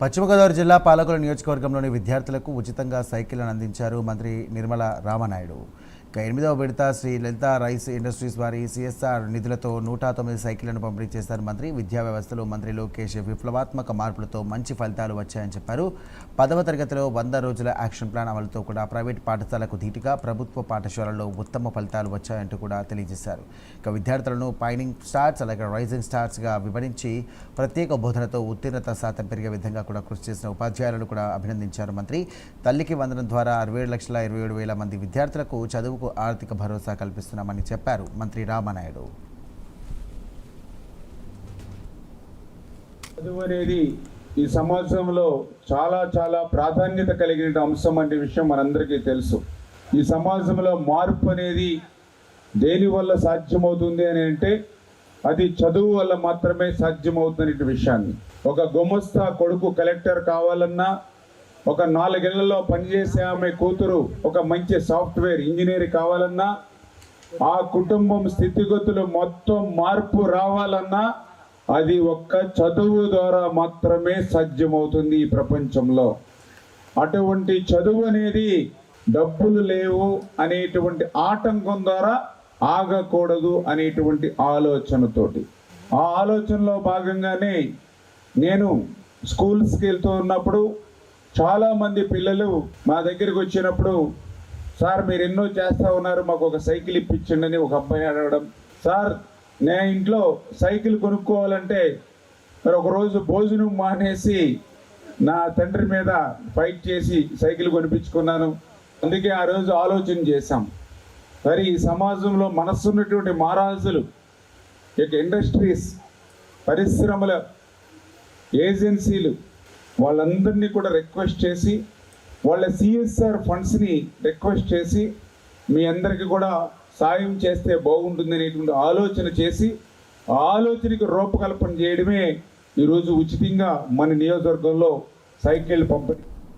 పశ్చిమ గోదావరి జిల్లా పాలకుల నియోజకవర్గంలోని విద్యార్థులకు ఉచితంగా సైకిళ్లను అందించారు మంత్రి నిర్మల రామనాయుడు. 8వ విడత శ్రీ లలిత రైస్ ఇండస్ట్రీస్ వారి సిఎస్ఆర్ నిధులతో 109 సైకిళ్లను పంపిణీ చేశారు మంత్రి. విద్యా వ్యవస్థలో మంత్రి లోకేష్ విప్లవాత్మక మార్పులతో మంచి ఫలితాలు వచ్చాయని చెప్పారు. 10వ తరగతిలో 100 రోజుల యాక్షన్ ప్లాన్ అమలుతో కూడా ప్రైవేట్ పాఠశాలకు ధీటుగా ప్రభుత్వ పాఠశాలల్లో ఉత్తమ ఫలితాలు వచ్చాయంటూ కూడా తెలియజేశారు. విద్యార్థులను పైనింగ్ స్టార్స్ అలాగే రైజింగ్ స్టార్స్గా విభజించి ప్రత్యేక బోధనతో ఉత్తీర్ణత శాతం పెరిగే విధంగా కూడా కృషి చేసిన ఉపాధ్యాయులను కూడా అభినందించారు మంత్రి. తల్లికి వందనం ద్వారా 67,27,000 మంది విద్యార్థులకు చదువుకు ఆర్థిక భరోసా కల్పిస్తున్నామని చెప్పారు మంత్రి రామనాయుడు. చదువు అనేది ఈ సమాజంలో చాలా చాలా ప్రాధాన్యత కలిగిన అంశం అనే విషయం మనందరికీ తెలుసు. ఈ సమాజంలో మార్పు అనేది దేని వల్ల సాధ్యమవుతుంది అని అంటే అది చదువు వల్ల మాత్రమే సాధ్యమవుతున్న విషయాన్ని. ఒక గుమస్తా కొడుకు కలెక్టర్ కావాలన్నా, ఒక 4 ఏళ్లలో పనిచేసే ఆమె కూతురు ఒక మంచి సాఫ్ట్వేర్ ఇంజనీర్ కావాలన్నా, ఆ కుటుంబం స్థితిగతులు మొత్తం మార్పు రావాలన్నా అది ఒక్క చదువు ద్వారా మాత్రమే సాధ్యమవుతుంది ఈ ప్రపంచంలో. అటువంటి చదువు అనేది డబ్బులు లేవు అనేటువంటి ఆటంకం ద్వారా ఆగకూడదు అనేటువంటి ఆలోచనతోటి, ఆ ఆలోచనలో భాగంగానే నేను స్కూల్స్కి వెళ్తూ ఉన్నప్పుడు చాలామంది పిల్లలు మా దగ్గరికి వచ్చినప్పుడు, సార్ మీరు ఎన్నో చేస్తూ ఉన్నారు, మాకు ఒక సైకిల్ ఇప్పించండి అని ఒక అబ్బాయి అడగడం. సార్ నేను ఇంట్లో సైకిల్ కొనుక్కోవాలంటే మరి ఒకరోజు భోజనం మానేసి నా తండ్రి మీద ఫైట్ చేసి సైకిల్ కొనిపించుకున్నాను. అందుకే ఆ రోజు ఆలోచన చేశాం, మరి ఈ సమాజంలో మనస్సున్నటువంటి మహారాజులు, ఇక ఇండస్ట్రీస్, పరిశ్రమల ఏజెన్సీలు వాళ్ళందరినీ కూడా రిక్వెస్ట్ చేసి వాళ్ళ సిఎస్ఆర్ ఫండ్స్ని రిక్వెస్ట్ చేసి మీ అందరికీ కూడా సాయం చేస్తే బాగుంటుంది అనేటువంటి ఆలోచన చేసి ఆ ఆలోచనకి రూపకల్పన చేయడమే ఈరోజు ఉచితంగా మన నియోజకవర్గంలో సైకిల్ పంపిణీ.